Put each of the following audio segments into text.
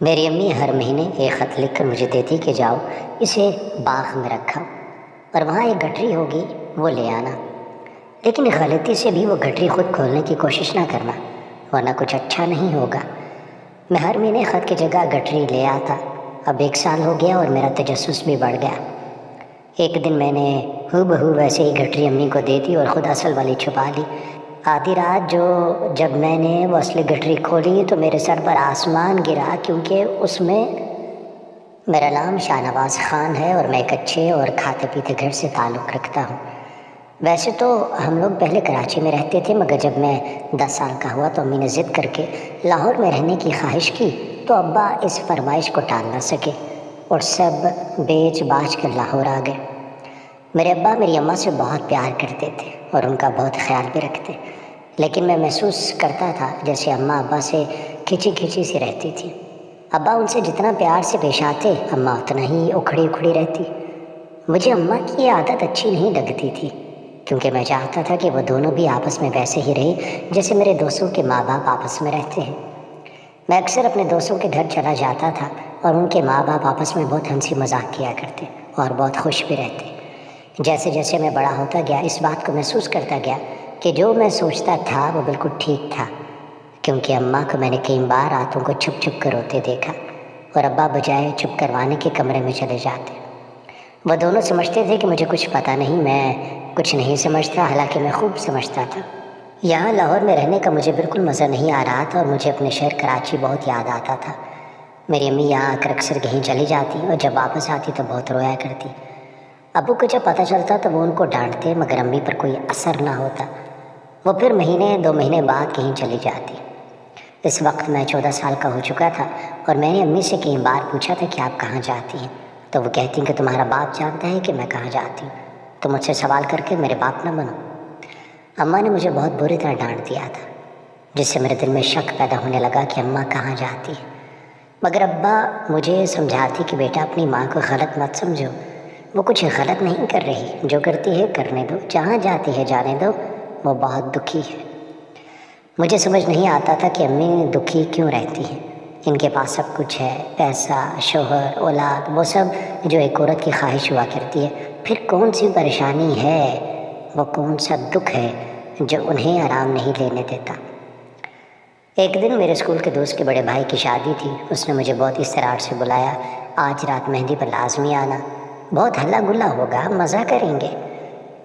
میری امی ہر مہینے ایک خط لکھ کر مجھے دیتی کہ جاؤ اسے باغ میں رکھا اور وہاں ایک گٹری ہوگی وہ لے آنا، لیکن غلطی سے بھی وہ گٹری خود کھولنے کی کوشش نہ کرنا ورنہ کچھ اچھا نہیں ہوگا۔ میں ہر مہینے خط کی جگہ گٹری لے آتا۔ اب 1 سال ہو گیا اور میرا تجسس بھی بڑھ گیا۔ ایک دن میں نے ہو بہو ویسے ہی گٹری امی کو دے دی اور خود اصل والی چھپا لی۔ آدھی رات جب میں نے وہ اصلی گٹری کھولی تو میرے سر پر آسمان گرا، کیونکہ اس میں میرا نام شاہ نواز خان ہے اور میں ایک اچھے اور کھاتے پیتے گھر سے تعلق رکھتا ہوں۔ ویسے تو ہم لوگ پہلے کراچی میں رہتے تھے، مگر جب میں 10 سال کا ہوا تو امی نے ضد کر کے لاہور میں رہنے کی خواہش کی تو ابا اس فرمائش کو ٹال نہ سکے اور سب بیچ باچ کر لاہور آ گئے۔ میرے ابا میری اماں سے بہت پیار کرتے تھے اور ان کا بہت خیال بھی رکھتے، لیکن میں محسوس کرتا تھا جیسے اماں ابا سے کھچی سی رہتی تھی۔ ابا ان سے جتنا پیار سے پیش آتے، اماں اتنا ہی اکھڑی رہتی۔ مجھے اماں کی یہ عادت اچھی نہیں لگتی تھی، کیونکہ میں چاہتا تھا کہ وہ دونوں بھی آپس میں ویسے ہی رہے جیسے میرے دوستوں کے ماں باپ آپس میں رہتے ہیں۔ میں اکثر اپنے دوستوں کے گھر چلا جاتا تھا اور ان کے ماں باپ آپس میں بہت ہنسی مذاق کیا کرتے اور بہت خوش بھی رہتے۔ جیسے جیسے میں بڑا ہوتا گیا اس بات کو محسوس کرتا گیا کہ جو میں سوچتا تھا وہ بالکل ٹھیک تھا، کیونکہ اماں کو میں نے کئی بار راتوں کو چھپ کر روتے دیکھا اور ابا بجائے چپ کروانے کے کمرے میں چلے جاتے۔ وہ دونوں سمجھتے تھے کہ مجھے کچھ پتہ نہیں، میں کچھ نہیں سمجھتا، حالانکہ میں خوب سمجھتا تھا۔ یہاں لاہور میں رہنے کا مجھے بالکل مزہ نہیں آ رہا تھا اور مجھے اپنے شہر کراچی بہت یاد آتا تھا۔ میری امی یہاں آ کر اکثر کہیں چلی جاتی اور جب واپس آتی تو بہت رویا کرتی۔ ابو کو جب پتہ چلتا تو وہ ان کو ڈانٹتے، مگر امی پر کوئی اثر نہ ہوتا۔ وہ پھر 1-2 مہینے بعد کہیں چلی جاتی۔ اس وقت میں 14 سال کا ہو چکا تھا اور میں نے امی سے کئی بار پوچھا تھا کہ آپ کہاں جاتی ہیں، تو وہ کہتی ہیں کہ تمہارا باپ جانتا ہے کہ میں کہاں جاتی ہوں، تو مجھ سے سوال کر کے میرے باپ نہ بنو۔ اماں نے مجھے بہت بری طرح ڈانٹ دیا تھا، جس سے میرے دل میں شک پیدا ہونے لگا کہ اماں کہاں جاتی ہے، مگر ابا مجھے سمجھاتی کہ بیٹا اپنی ماں کو غلط مت سمجھو، وہ کچھ غلط نہیں کر رہی، جو کرتی ہے کرنے دو، جہاں جاتی ہے جانے دو، وہ بہت دکھی ہے۔ مجھے سمجھ نہیں آتا تھا کہ امی دکھی کیوں رہتی ہیں، ان کے پاس سب کچھ ہے، پیسہ، شوہر، اولاد، وہ سب جو ایک عورت کی خواہش ہوا کرتی ہے، پھر کون سی پریشانی ہے، وہ کون سا دکھ ہے جو انہیں آرام نہیں لینے دیتا۔ ایک دن میرے اسکول کے دوست کے بڑے بھائی کی شادی تھی۔ اس نے مجھے بہت اصرار سے بلایا، آج رات مہندی پر لازمی آنا، بہت ہلا گلا ہوگا، مزہ کریں گے۔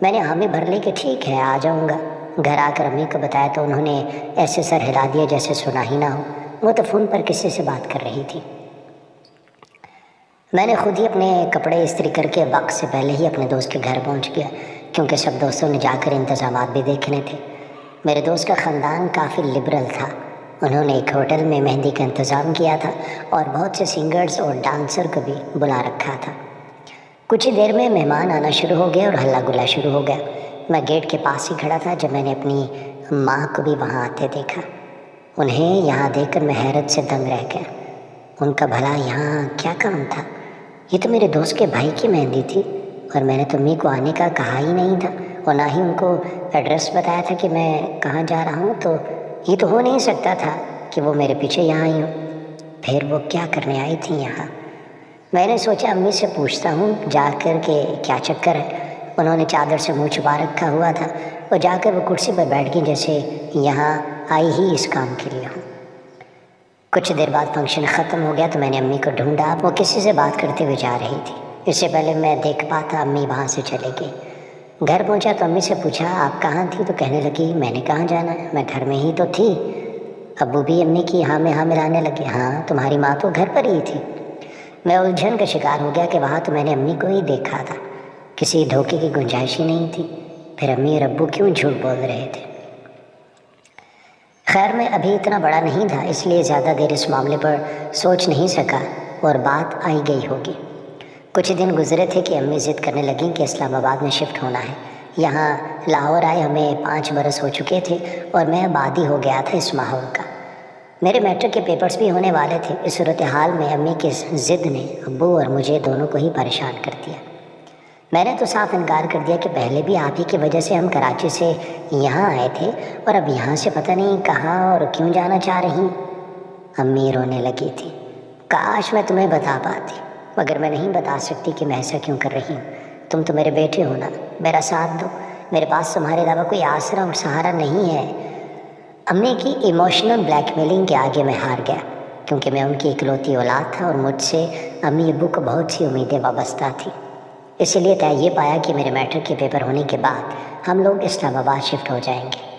میں نے حامی بھر لی کہ ٹھیک ہے آ جاؤں گا۔ گھر آ کر امی کو بتایا تو انہوں نے ایسے سر ہلا دیا جیسے سنا ہی نہ ہو، وہ تو فون پر کسی سے بات کر رہی تھی۔ میں نے خود ہی اپنے کپڑے استری کر کے وقت سے پہلے ہی اپنے دوست کے گھر پہنچ گیا، کیونکہ سب دوستوں نے جا کر انتظامات بھی دیکھنے تھے۔ میرے دوست کا خاندان کافی لبرل تھا، انہوں نے ایک ہوٹل میں مہندی کا انتظام کیا تھا اور بہت سے سنگرز اور ڈانسر کو بھی بلا رکھا تھا۔ کچھ ہی دیر میں مہمان آنا شروع ہو گئے اور ہلا گلا شروع ہو گیا۔ میں گیٹ کے پاس ہی کھڑا تھا جب میں نے اپنی ماں کو بھی وہاں آتے دیکھا۔ انہیں یہاں دیکھ کر میں حیرت سے دنگ رہ گیا۔ ان کا بھلا یہاں کیا کام تھا؟ یہ تو میرے دوست کے بھائی کی مہندی تھی اور میں نے تو امی کو آنے کا کہا ہی نہیں تھا اور نہ ہی ان کو ایڈریس بتایا تھا کہ میں کہاں جا رہا ہوں، تو یہ تو ہو نہیں سکتا تھا کہ وہ میرے پیچھے یہاں آئی ہوں۔ پھر وہ کیا کرنے آئی تھیں یہاں؟ میں نے سوچا امی سے پوچھتا ہوں جا کر کہ کیا چکر ہے۔ انہوں نے چادر سے منہ چھپا رکھا ہوا تھا، اور جا کر وہ کرسی پر بیٹھ گئی جیسے یہاں آئی ہی اس کام کے لیے ہوں۔ کچھ دیر بعد فنکشن ختم ہو گیا تو میں نے امی کو ڈھونڈا، وہ کسی سے بات کرتے ہوئے جا رہی تھی۔ اس سے پہلے میں دیکھ پاتا امی وہاں سے چلے گئی۔ گھر پہنچا تو امی سے پوچھا آپ کہاں تھی، تو کہنے لگی میں نے کہاں جانا ہے، میں گھر میں ہی تو تھی۔ ابو بھی امی کی ہاں میں ہاں ملانے لگے، ہاں تمہاری ماں تو گھر پر ہی تھی۔ میں الجھن کا شکار ہو گیا کہ وہاں تو میں نے امی کو ہی دیکھا تھا، کسی دھوکے کی گنجائش ہی نہیں تھی، پھر امی اور ابو کیوں جھوٹ بول رہے تھے؟ خیر میں ابھی اتنا بڑا نہیں تھا، اس لیے زیادہ دیر اس معاملے پر سوچ نہیں سکا اور بات آئی گئی ہوگی۔ کچھ دن گزرے تھے کہ امی ضد کرنے لگیں کہ اسلام آباد میں شفٹ ہونا ہے۔ یہاں لاہور آئے ہمیں 5 برس ہو چکے تھے اور میں عادی ہو گیا تھا اس ماحول کا۔ میرے میٹرک کے پیپرز بھی ہونے والے تھے۔ اس صورتحال میں امی کی ضد نے ابو اور مجھے دونوں کو ہی پریشان کر دیا۔ میں نے تو صاف انکار کر دیا کہ پہلے بھی آپ ہی کی وجہ سے ہم کراچی سے یہاں آئے تھے اور اب یہاں سے پتہ نہیں کہاں اور کیوں جانا چاہ رہی۔ امی رونے لگی تھی۔ کاش میں تمہیں بتا پاتی، مگر میں نہیں بتا سکتی کہ میں ایسا کیوں کر رہی ہوں۔ تم تو میرے بیٹے ہو نا، میرا ساتھ دو، میرے پاس تمہارے علاوہ کوئی آسرا اور سہارا نہیں ہے۔ امی کی ایموشنل بلیک میلنگ کے آگے میں ہار گیا، کیونکہ میں ان کی اکلوتی اولاد تھا اور مجھ سے امی ابو کو بہت سی امیدیں وابستہ تھیں۔ اسی لیے طے یہ پایا کہ میرے میٹرک کے پیپر ہونے کے بعد ہم لوگ اسلام آباد شفٹ ہو جائیں گے۔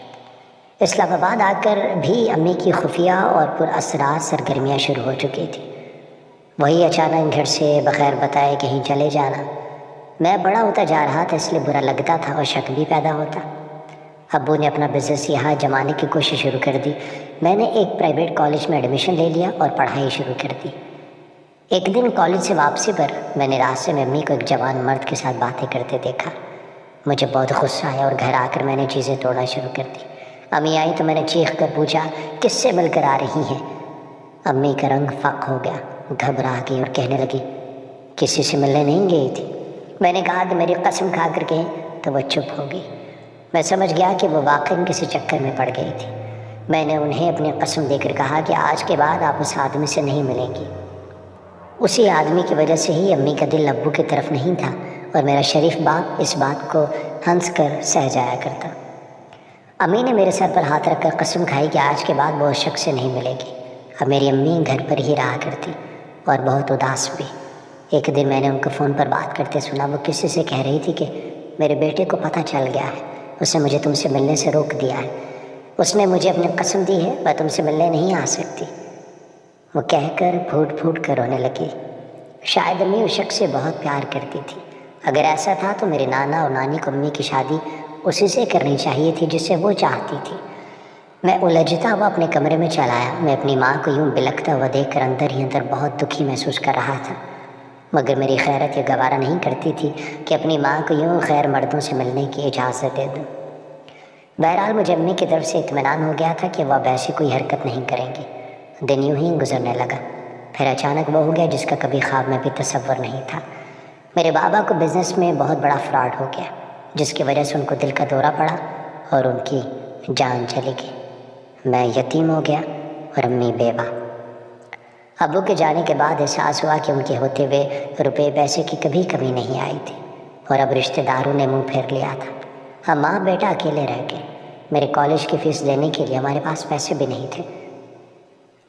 اسلام آباد آ کر بھی امی کی خفیہ اور پر اسرار سرگرمیاں شروع ہو چکی تھیں۔ وہی اچانک گھر سے بغیر بتائے کہیں چلے جانا۔ میں بڑا ہوتا جا رہا تھا، اس لیے برا لگتا تھا اور شک بھی پیدا ہوتا۔ ابو نے اپنا بزنس یہاں جمانے کی کوشش شروع کر دی۔ میں نے ایک پرائیویٹ کالج میں ایڈمیشن لے لیا اور پڑھائی شروع کر دی۔ ایک دن کالج سے واپسی پر میں نے راستے میں امی کو ایک جوان مرد کے ساتھ باتیں کرتے دیکھا۔ مجھے بہت غصہ آیا اور گھر آ کر میں نے چیزیں توڑنا شروع کر دی۔ امی آئی تو میں نے چیخ کر پوچھا، کس سے مل کر آ رہی ہیں؟ امی کا رنگ فاق ہو گیا، گھبرا گئی اور کہنے لگی، کسی سے ملنے نہیں گئی تھی؟ میں نے کہا کہ میری قسم کھا کر کہیں، تو وہ چپ ہو گئی۔ میں سمجھ گیا کہ وہ واقعی کسی چکر میں پڑ گئی تھی۔ میں نے انہیں اپنی قسم دے کر کہا کہ آج کے بعد آپ اس آدمی سے نہیں ملیں گی۔ اسی آدمی کی وجہ سے ہی امی کا دل ابو کی طرف نہیں تھا اور میرا شریف باپ اس بات کو ہنس کر سہ جایا کرتا۔ امی نے میرے سر پر ہاتھ رکھ کر قسم کھائی کہ آج کے بعد وہ اس شخص سے نہیں ملے گی۔ اب میری امی گھر پر ہی رہا کرتی اور بہت اداس بھی۔ ایک دن میں نے ان کو فون پر بات کرتے سنا، وہ کسی سے کہہ رہی تھی کہ میرے بیٹے کو پتہ چل گیا ہے، اس نے مجھے تم سے ملنے سے روک دیا ہے، اس نے مجھے اپنی قسم دی ہے میں تم سے ملنے نہیں آ سکتی۔ وہ کہہ کر پھوٹ پھوٹ کر رونے لگی۔ شاید امی اس شخص سے بہت پیار کرتی تھی۔ اگر ایسا تھا تو میرے نانا اور نانی کو امی کی شادی اسی سے کرنی چاہیے تھی جسے وہ چاہتی تھی۔ میں الجھتا ہوا اپنے کمرے میں چلا آیا۔ میں اپنی ماں کو یوں بلکتا ہوا دیکھ کر اندر ہی اندر بہت دکھی محسوس کر رہا تھا، مگر میری خیرت یہ گوارا نہیں کرتی تھی کہ اپنی ماں کو یوں غیر مردوں سے ملنے کی اجازت دے دوں۔ بہرحال مجھے امی کی طرف سے اطمینان ہو گیا تھا کہ وہ اب ایسی کوئی حرکت نہیں کریں گی۔ دن یوں ہی گزرنے لگا، پھر اچانک وہ ہو گیا جس کا کبھی خواب میں بھی تصور نہیں تھا۔ میرے بابا کو بزنس میں بہت بڑا فراڈ ہو گیا، جس کی وجہ سے ان کو دل کا دورہ پڑا اور ان کی جان چلی گئی۔ میں یتیم ہو گیا اور امی بیوہ۔ ابو کے جانے کے بعد احساس ہوا کہ ان کے ہوتے ہوئے روپے پیسے کی کبھی کمی نہیں آئی تھی اور اب رشتہ داروں نے منہ پھیر لیا تھا۔ ہم ماں بیٹا اکیلے رہ گئے۔ میرے کالج کی فیس دینے کے لیے ہمارے پاس پیسے بھی نہیں تھے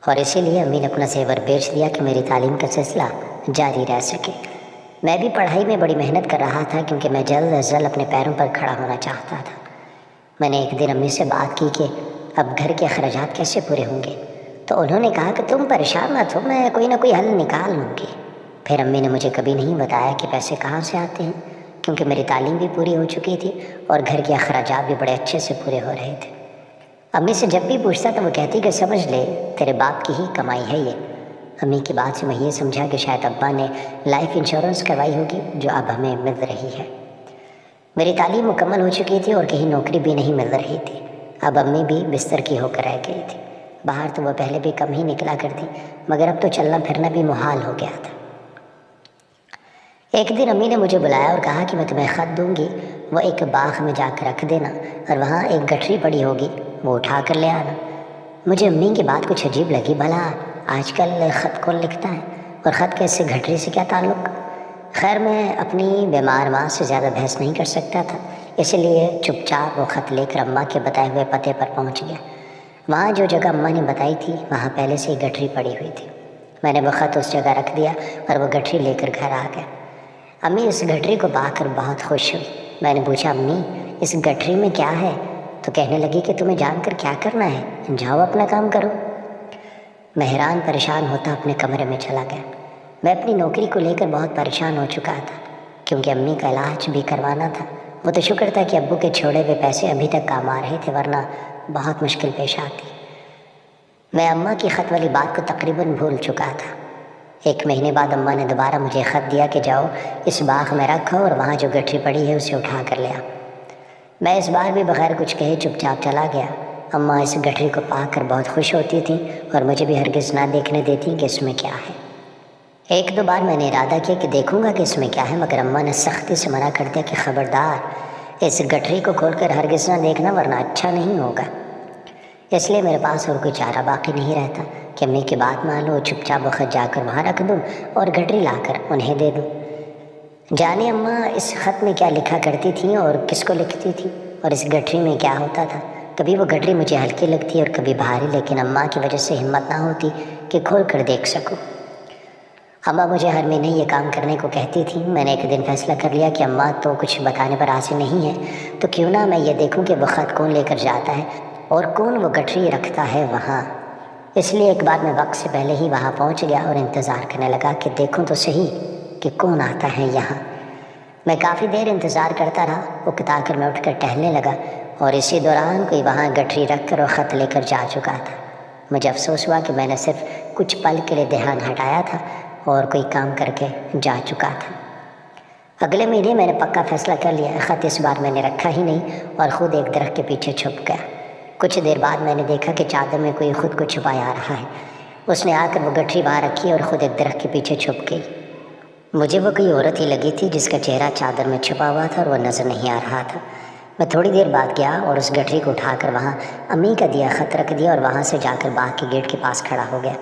اور اسی لیے امی نے اپنا زیور بیچ دیا کہ میری تعلیم کا سلسلہ جاری رہ سکے۔ میں بھی پڑھائی میں بڑی محنت کر رہا تھا کیونکہ میں جلد از جلد اپنے پیروں پر کھڑا ہونا چاہتا تھا۔ میں نے ایک دن امی سے بات کی کہ اب گھر کے اخراجات کیسے پورے ہوں گے، تو انہوں نے کہا کہ تم پریشان مت ہو، میں کوئی نہ کوئی حل نکال لوں گی۔ پھر امی نے مجھے کبھی نہیں بتایا کہ پیسے کہاں سے آتے ہیں، کیونکہ میری تعلیم بھی پوری ہو چکی تھی اور گھر کے اخراجات بھی بڑے اچھے سے پورے ہو رہے تھے۔ امی سے جب بھی پوچھتا تو وہ کہتی کہ سمجھ لے تیرے باپ کی ہی کمائی ہے یہ۔ امی کی بات سے میں یہ سمجھا کہ شاید ابا نے لائف انشورنس کروائی ہوگی جو اب ہمیں مل رہی ہے۔ میری تعلیم مکمل ہو چکی تھی اور کہیں نوکری بھی نہیں مل رہی تھی۔ اب امی بھی بستر کی ہو کر رہ گئی تھی۔ باہر تو وہ پہلے بھی کم ہی نکلا کرتی، مگر اب تو چلنا پھرنا بھی محال ہو گیا تھا۔ ایک دن امی نے مجھے بلایا اور کہا کہ میں تمہیں خط دوں گی، وہ ایک باغ میں جا کر رکھ دینا اور وہاں ایک گٹھری پڑی ہوگی، وہ اٹھا کر لے آنا۔ مجھے امی کی بات کچھ عجیب لگی، بھلا آج کل خط کون لکھتا ہے اور خط کا اس سے گٹھری سے کیا تعلق؟ خیر میں اپنی بیمار ماں سے زیادہ بحث نہیں کر سکتا تھا، اسی لیے چپ چاپ وہ خط لے کر اماں کے بتائے ہوئے پتے پر پہنچ گیا۔ وہاں جو جگہ اماں نے بتائی تھی وہاں پہلے سے ہی گٹھری پڑی ہوئی تھی۔ میں نے وہ خط اس جگہ رکھ دیا اور وہ گٹھری لے کر گھر آ گیا۔ امی اس گٹھری کو پا کر بہت خوش ہوئی۔ میں نے پوچھا امی اس گٹھری میں کیا ہے؟ تو کہنے لگی کہ تمہیں جان کر کیا کرنا ہے، جاؤ اپنا کام کرو۔ میں حیران پریشان ہوتا اپنے کمرے میں چلا گیا۔ میں اپنی نوکری کو لے کر بہت پریشان ہو چکا تھا کیونکہ امی کا علاج بھی کروانا تھا۔ وہ تو شکر تھا کہ ابو کے چھوڑے ہوئے پیسے ابھی تک کام آ رہے تھے، ورنہ بہت مشکل پیش آتی۔ میں اماں کی خط والی بات کو تقریباً بھول چکا تھا۔ ایک مہینے بعد اماں نے دوبارہ مجھے خط دیا کہ جاؤ اس باغ میں رکھو اور وہاں جو گٹھری پڑی ہے اسے اٹھا کر لیا۔ میں اس بار بھی بغیر کچھ کہے چپ چاپ چلا گیا۔ اماں اس گٹھری کو پا کر بہت خوش ہوتی تھیں اور مجھے بھی ہرگز نہ دیکھنے دیتی کہ اس میں کیا ہے۔ ایک دو بار میں نے ارادہ کیا کہ دیکھوں گا کہ اس میں کیا ہے، مگر اماں نے سختی سے منع کر دیا کہ خبردار اس گٹھری کو کھول کر ہرگز نہ دیکھنا ورنہ اچھا نہیں ہوگا۔ اس لیے میرے پاس اور کوئی چارہ باقی نہیں رہتا کہ امی کی بات مان لو، چپ چاپ وقت جا کر وہاں رکھ دوں اور گٹری لا کر انہیں دے دوں۔ جانے اماں اس خط میں کیا لکھا کرتی تھیں اور کس کو لکھتی تھی، اور اس گٹری میں کیا ہوتا تھا۔ کبھی وہ گٹری مجھے ہلکی لگتی اور کبھی بھاری، لیکن اماں کی وجہ سے ہمت نہ ہوتی کہ کھول کر دیکھ سکوں۔ اماں مجھے ہر مہینے یہ کام کرنے کو کہتی تھیں۔ میں نے ایک دن فیصلہ کر لیا کہ اماں تو کچھ بتانے پر حاصل نہیں ہے، تو کیوں نہ میں یہ دیکھوں کہ وہ خط کون لے کر جاتا ہے اور کون وہ گٹری رکھتا ہے وہاں۔ اس لیے ایک بار میں وقت سے پہلے ہی وہاں پہنچ گیا اور انتظار کرنے لگا کہ دیکھوں تو صحیح کہ کون آتا ہے یہاں۔ میں کافی دیر انتظار کرتا رہا، اکتا کر میں اٹھ کر ٹہلنے لگا اور اسی دوران کوئی وہاں گٹری رکھ کر اور خط لے کر جا چکا تھا۔ مجھے افسوس ہوا کہ میں نے صرف کچھ پل کے لیے دھیان ہٹایا تھا اور کوئی کام کر کے جا چکا تھا۔ اگلے مہینے میں نے پکا فیصلہ کر لیا، خط اس بار میں نے رکھا ہی نہیں اور خود ایک درخت کے پیچھے چھپ گیا۔ کچھ دیر بعد میں نے دیکھا کہ چادر میں کوئی خود کو چھپایا آ رہا ہے۔ اس نے آ کر وہ گٹری وہاں رکھی اور خود ایک درخت کے پیچھے چھپ گئی۔ مجھے وہ کوئی عورت ہی لگی تھی جس کا چہرہ چادر میں چھپا ہوا تھا اور وہ نظر نہیں آ رہا تھا۔ میں تھوڑی دیر بعد گیا اور اس گٹری کو اٹھا کر وہاں امی کا دیا خط رکھ دیا اور وہاں سے جا کر باغ کے گیٹ کے پاس کھڑا ہو گیا۔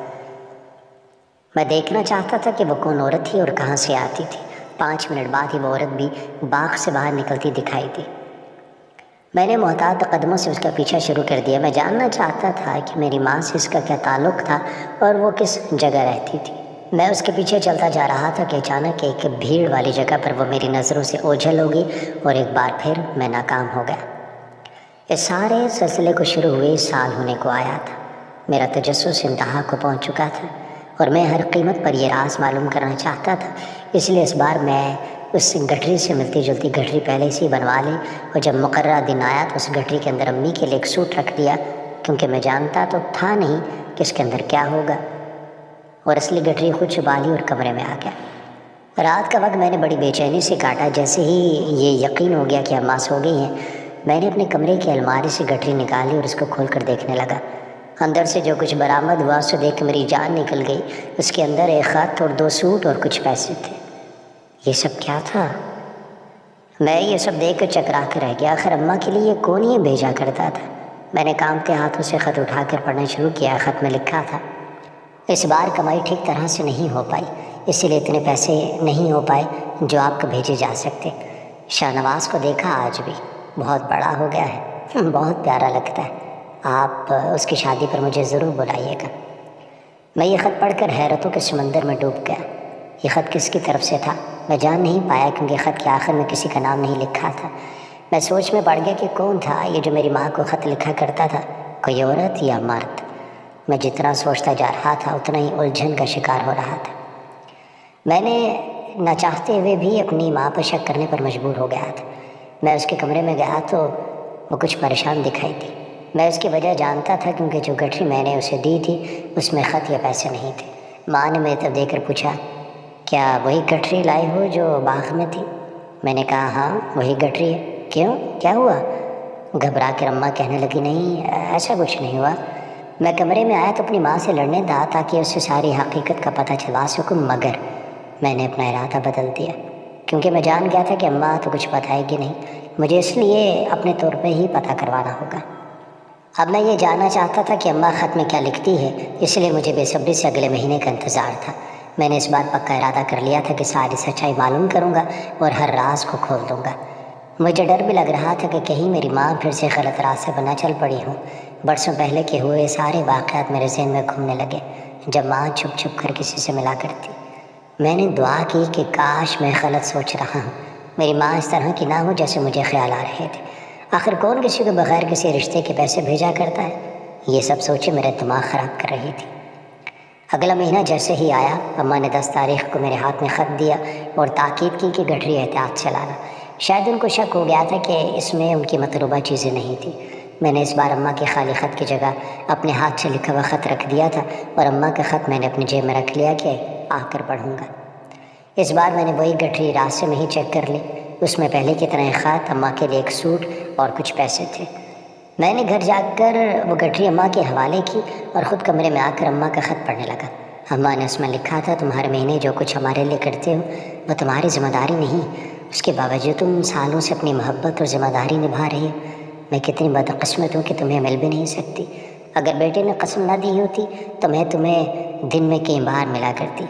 میں دیکھنا چاہتا تھا کہ وہ کون عورت تھی اور کہاں سے آتی تھی۔ 5 منٹ بعد ہی وہ عورت بھی باغ سے باہر نکلتی دکھائی دی۔ میں نے محتاط قدموں سے اس کا پیچھا شروع کر دیا۔ میں جاننا چاہتا تھا کہ میری ماں سے اس کا کیا تعلق تھا اور وہ کس جگہ رہتی تھی۔ میں اس کے پیچھے چلتا جا رہا تھا کہ اچانک ایک بھیڑ والی جگہ پر وہ میری نظروں سے اوجھل ہو گئی اور ایک بار پھر میں ناکام ہو گیا۔ اس سارے سلسلے کو شروع ہوئے سال ہونے کو آیا تھا۔ میرا تجسس انتہا کو پہنچ چکا تھا اور میں ہر قیمت پر یہ راز معلوم کرنا چاہتا تھا۔ اس لیے اس بار میں اس گٹری سے ملتی جلتی گٹری پہلے سے ہی بنوا لی اور جب مقررہ دن آیا تو اس گٹری کے اندر امی کے لیے ایک سوٹ رکھ دیا، کیونکہ میں جانتا تو تھا نہیں کہ اس کے اندر کیا ہوگا، اور اصلی گٹری خود چھپا لی اور کمرے میں آ گیا۔ رات کا وقت میں نے بڑی بے چینی سے کاٹا۔ جیسے ہی یہ یقین ہو گیا کہ اماں سو گئی ہیں، میں نے اپنے کمرے کی الماری سے گٹری نکالی اور اس کو کھول کر دیکھنے لگا۔ اندر سے جو کچھ برآمد ہوا اسے دیکھ کے میری جان نکل گئی۔ اس کے اندر ایک خط اور 2 سوٹ اور کچھ پیسے تھے۔ یہ سب کیا تھا؟ میں یہ سب دیکھ کر چکرا کر رہ گیا۔ آخر اماں کے لیے کون یہ بھیجا کرتا تھا؟ میں نے کانپتے ہاتھوں سے خط اٹھا کر پڑھنا شروع کیا۔ خط میں لکھا تھا، اس بار کمائی ٹھیک طرح سے نہیں ہو پائی، اسی لیے اتنے پیسے نہیں ہو پائے جو آپ کو بھیجے جا سکتے۔ شاہ نواز کو دیکھا، آج بھی بہت بڑا ہو گیا ہے، بہت پیارا لگتا ہے۔ آپ اس کی شادی پر مجھے ضرور بلائیے گا۔ میں یہ خط پڑھ کر حیرتوں کے سمندر میں ڈوب گیا۔ یہ خط کس کی طرف سے تھا میں جان نہیں پایا، کیونکہ خط کے آخر میں کسی کا نام نہیں لکھا تھا۔ میں سوچ میں پڑ گیا کہ کون تھا یہ جو میری ماں کو خط لکھا کرتا تھا، کوئی عورت یا مرد؟ میں جتنا سوچتا جا رہا تھا اتنا ہی الجھن کا شکار ہو رہا تھا۔ میں نے نہ چاہتے ہوئے بھی اپنی ماں پر شک کرنے پر مجبور ہو گیا تھا۔ میں اس کے کمرے میں گیا تو وہ کچھ پریشان دکھائی دی۔ میں اس کی وجہ جانتا تھا، کیونکہ جو گٹری میں نے اسے دی تھی اس میں خط یا پیسے نہیں تھے۔ ماں نے میری طرف دیکھ کر پوچھا، کیا وہی گٹری لائے ہو جو باغ میں تھی؟ میں نے کہا، ہاں وہی گٹری ہے۔ کیوں، کیا ہوا؟ گھبرا کر اماں کہنے لگی، نہیں ایسا کچھ نہیں ہوا۔ میں کمرے میں آیا تو اپنی ماں سے لڑنے دا تاکہ اسے ساری حقیقت کا پتہ چلوا سکوں، مگر میں نے اپنا ارادہ بدل دیا، کیونکہ میں جان گیا تھا کہ اماں تو کچھ بتائے گی نہیں، مجھے اس لیے اپنے طور پہ ہی پتہ کروانا ہوگا۔ اب میں یہ جاننا چاہتا تھا کہ اماں خط میں کیا لکھتی ہے، اس لیے مجھے بے صبری سے اگلے مہینے کا انتظار تھا۔ میں نے اس بار پکا ارادہ کر لیا تھا کہ ساری سچائی معلوم کروں گا اور ہر راز کو کھول دوں گا۔ مجھے ڈر بھی لگ رہا تھا کہ کہیں میری ماں پھر سے غلط راستے پر نہ چل پڑی ہوں۔ برسوں پہلے کے ہوئے سارے واقعات میرے ذہن میں گھومنے لگے، جب ماں چھپ چھپ کر کسی سے ملا کرتی۔ میں نے دعا کی کہ کاش میں غلط سوچ رہا ہوں، میری ماں اس طرح کی نہ ہو جیسے مجھے خیال آ رہے تھے۔ آخر کون کسی کو بغیر کسی رشتے کے پیسے بھیجا کرتا ہے؟ یہ سب سوچے میرے دماغ خراب کر رہی تھی۔ اگلا مہینہ جیسے ہی آیا، اماں نے 10 تاریخ کو میرے ہاتھ میں خط دیا اور تاکید کی کہ گٹری احتیاط سے لانا۔ شاید ان کو شک ہو گیا تھا کہ اس میں ان کی مطلوبہ چیزیں نہیں تھیں۔ میں نے اس بار اماں کے خالی خط کی جگہ اپنے ہاتھ سے لکھا ہوا خط رکھ دیا تھا اور اماں کا خط میں نے اپنی جیب میں رکھ لیا کہ آ کر پڑھوں گا۔ اس بار میں نے وہی گٹری راستے میں ہی چیک کر لی۔ اس میں پہلے کی طرح ایک خط، اماں کے لیے ایک سوٹ اور کچھ پیسے تھے۔ میں نے گھر جا کر وہ گٹری اماں کے حوالے کی اور خود کمرے میں آ کر اماں کا خط پڑھنے لگا۔ اماں نے اس میں لکھا تھا، تم ہر مہینے جو کچھ ہمارے لیے کرتے ہو وہ تمہاری ذمہ داری نہیں، اس کے باوجود تم سالوں سے اپنی محبت اور ذمہ داری نبھا رہی ہو۔ میں کتنی بدقسمت ہوں کہ تمہیں مل بھی نہیں سکتی۔ اگر بیٹے نے قسم نہ دی ہوتی تو میں تمہیں دن میں کئی بار ملا کرتی،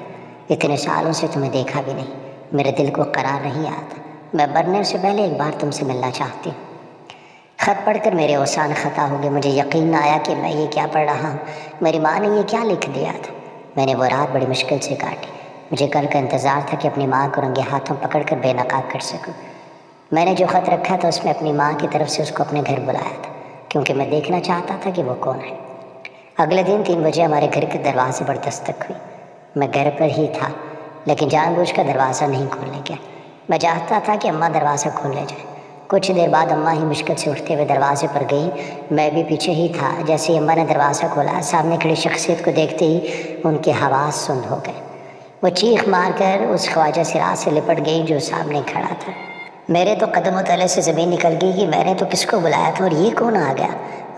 اتنے سالوں سے تمہیں دیکھا بھی نہیں، میرے دل کو قرار نہیں آتا، میں مرنے سے پہلے ایک بار تم سے ملنا چاہتی ہوں۔ خط پڑھ کر میرے اوسان خطا ہو گئے، مجھے یقین نہ آیا کہ میں یہ کیا پڑھ رہا ہوں، میری ماں نے یہ کیا لکھ دیا تھا۔ میں نے وہ رات بڑی مشکل سے کاٹی، مجھے کل کا انتظار تھا کہ اپنی ماں کو رنگے ہاتھوں پکڑ کر بے نقاب کر سکوں۔ میں نے جو خط رکھا تھا اس میں اپنی ماں کی طرف سے اس کو اپنے گھر بلایا تھا، کیونکہ میں دیکھنا چاہتا تھا کہ وہ کون ہے۔ اگلے دن 3 بجے ہمارے گھر کے دروازے پر دستک ہوئی۔ میں گھر پر ہی تھا لیکن جان بوجھ کر دروازہ نہیں کھولنے گیا، میں چاہتا تھا کہ اماں دروازہ کھول لے جائے۔ کچھ دیر بعد اماں ہی مشکل سے اٹھتے ہوئے دروازے پر گئیں، میں بھی پیچھے ہی تھا۔ جیسے ہی اماں نے دروازہ کھولا، سامنے کھڑی شخصیت کو دیکھتے ہی ان کے حواس سند ہو گئے۔ وہ چیخ مار کر اس خواجہ سراج سے لپٹ گئی جو سامنے کھڑا تھا۔ میرے تو قدموں تلے سے زمین نکل گئی کہ میں نے تو کس کو بلایا تھا اور یہ کون آ گیا۔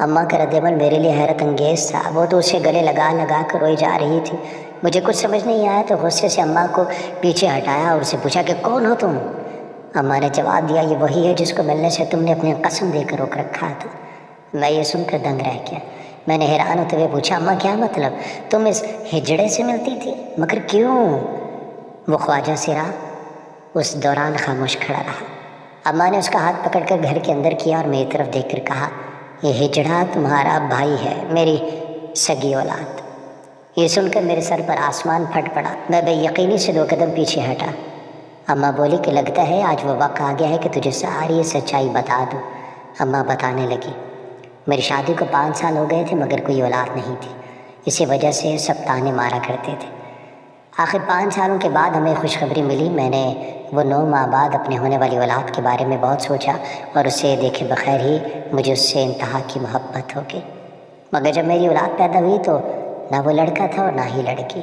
اماں کا رد عمل میرے لیے حیرت انگیز تھا، وہ تو اسے گلے لگا لگا کر روئی جا رہی تھی۔ مجھے کچھ سمجھ نہیں آیا تو غصے سے اماں کو پیچھے ہٹایا اور اسے پوچھا کہ کون ہو تم؟ اماں نے جواب دیا، یہ وہی ہے جس کو ملنے سے تم نے اپنی قسم دے کر روک رکھا تھا۔ میں یہ سن کر دنگ رہ گیا۔ میں نے حیران ہوتے ہوئے پوچھا، اماں کیا مطلب؟ تم اس ہجڑے سے ملتی تھی، مگر کیوں؟ وہ خواجہ سرا اس دوران خاموش کھڑا رہا۔ اماں نے اس کا ہاتھ پکڑ کر گھر کے اندر کیا اور میری طرف دیکھ کر کہا، یہ ہجڑا تمہارا بھائی ہے، میری سگی اولاد۔ یہ سن کر میرے سر پر آسمان پھٹ پڑا، میں بے یقینی سے 2 قدم پیچھے ہٹا۔ اماں بولی کہ لگتا ہے آج وہ وقت آ گیا ہے کہ تجھے ساری سچائی بتا دوں۔ اماں بتانے لگی، میری شادی کو 5 سال ہو گئے تھے مگر کوئی اولاد نہیں تھی، اسی وجہ سے سب تانے مارا کرتے تھے۔ آخر 5 سالوں کے بعد ہمیں خوشخبری ملی۔ میں نے وہ 9 ماہ بعد اپنے ہونے والی اولاد کے بارے میں بہت سوچا اور اسے دیکھے بغیر ہی مجھے اس سے انتہا کی محبت ہو گئی۔ مگر جب میری اولاد پیدا ہوئی تو نہ وہ لڑکا تھا اور نہ ہی لڑکی،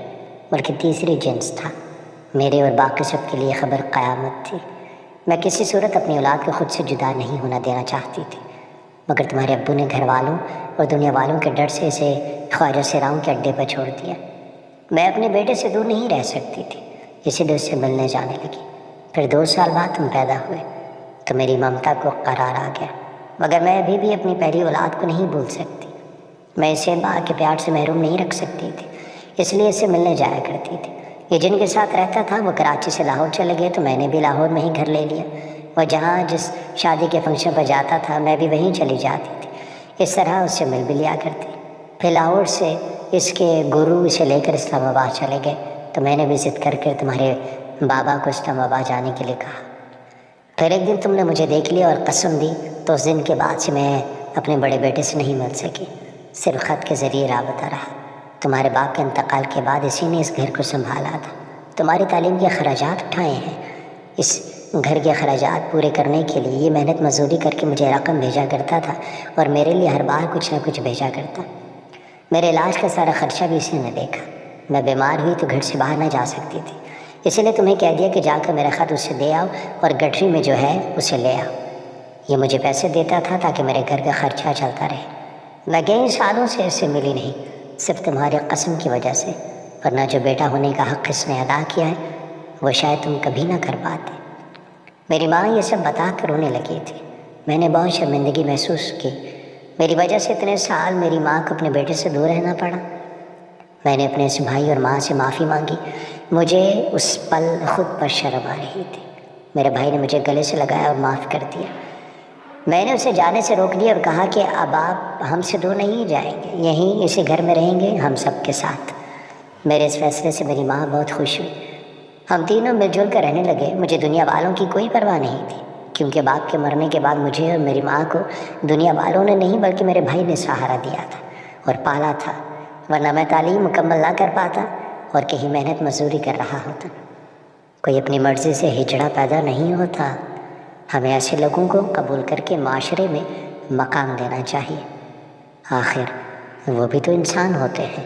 بلکہ تیسری جنس تھا۔ میرے اور باقی سب کے لیے خبر قیامت تھی۔ میں کسی صورت اپنی اولاد کو خود سے جدا نہیں ہونا دینا چاہتی تھی، مگر تمہارے ابو نے گھر والوں اور دنیا والوں کے ڈر سے اسے خواجہ سراؤں کے اڈے پر چھوڑ دیا۔ میں اپنے بیٹے سے دور نہیں رہ سکتی تھی، اسی لیے اس سے ملنے جانے لگی۔ پھر 2 سال بعد تم پیدا ہوئے تو میری ممتا کو قرار آ گیا، مگر میں ابھی بھی اپنی پہلی اولاد کو نہیں بھول سکتی۔ میں اسے ماں کے پیار سے محروم نہیں رکھ سکتی تھی، اس لیے اس سے ملنے جایا کرتی تھی۔ یہ جن کے ساتھ رہتا تھا وہ کراچی سے لاہور چلے گئے تو میں نے بھی لاہور میں ہی گھر لے لیا۔ وہ جہاں جس شادی کے فنکشن پر جاتا تھا میں بھی وہیں چلی جاتی تھی، اس طرح اس سے مل بھی لیا کرتی۔ پھر لاہور سے اس کے گرو اسے لے کر اسلام آباد چلے گئے تو میں نے بھی ضد کر کے تمہارے بابا کو اسلام آباد جانے کے لیے کہا۔ پھر ایک دن تم نے مجھے دیکھ لیا اور قسم دی، تو اس دن کے بعد سے میں اپنے بڑے بیٹے سے نہیں مل سکی، صرف خط کے ذریعے رابطہ رہا۔ تمہارے باپ کے انتقال کے بعد اسی نے اس گھر کو سنبھالا تھا، تمہاری تعلیم کے اخراجات اٹھائے ہیں۔ اس گھر کے اخراجات پورے کرنے کے لیے یہ محنت مزدوری کر کے مجھے رقم بھیجا کرتا تھا اور میرے لیے ہر بار کچھ نہ کچھ بھیجا کرتا۔ میرے علاج کا سارا خرچہ بھی اسی نے دیکھا۔ میں بیمار ہوئی تو گھر سے باہر نہ جا سکتی تھی، اسی لیے تمہیں کہہ دیا کہ جا کر میرا خط اسے دے آؤ اور گٹری میں جو ہے اسے لے آؤ۔ یہ مجھے پیسے دیتا تھا تاکہ میرے گھر کا خرچہ چلتا رہے۔ میں کئی سالوں سے اس سے ملی نہیں، صرف تمہاری قسم کی وجہ سے، ورنہ جو بیٹا ہونے کا حق اس نے ادا کیا ہے وہ شاید تم کبھی نہ کر پاتے۔ میری ماں یہ سب بتا کر رونے لگی تھی۔ میں نے بہت شرمندگی محسوس کی، میری وجہ سے اتنے سال میری ماں کو اپنے بیٹے سے دور رہنا پڑا۔ میں نے اپنے اس بھائی اور ماں سے معافی مانگی، مجھے اس پل خود پر شرم آ رہی تھی۔ میرے بھائی نے مجھے گلے سے لگایا اور معاف کر دیا۔ میں نے اسے جانے سے روک دیا اور کہا کہ اب آپ ہم سے دور نہیں جائیں گے، یہیں اسی گھر میں رہیں گے ہم سب کے ساتھ۔ میرے اس فیصلے سے میری ماں بہت خوش ہوئی، ہم تینوں مل جل کر رہنے لگے۔ مجھے دنیا والوں کی کوئی پرواہ نہیں تھی، کیونکہ باپ کے مرنے کے بعد مجھے اور میری ماں کو دنیا والوں نے نہیں بلکہ میرے بھائی نے سہارا دیا تھا اور پالا تھا، ورنہ میں تعلیم مکمل نہ کر پاتا اور کہیں محنت مزدوری کر رہا ہوتا۔ کوئی اپنی مرضی سے ہجڑا پیدا نہیں ہوتا، ہمیں ایسے لوگوں کو قبول کر کے معاشرے میں مقام دینا چاہیے، آخر وہ بھی تو انسان ہوتے ہیں۔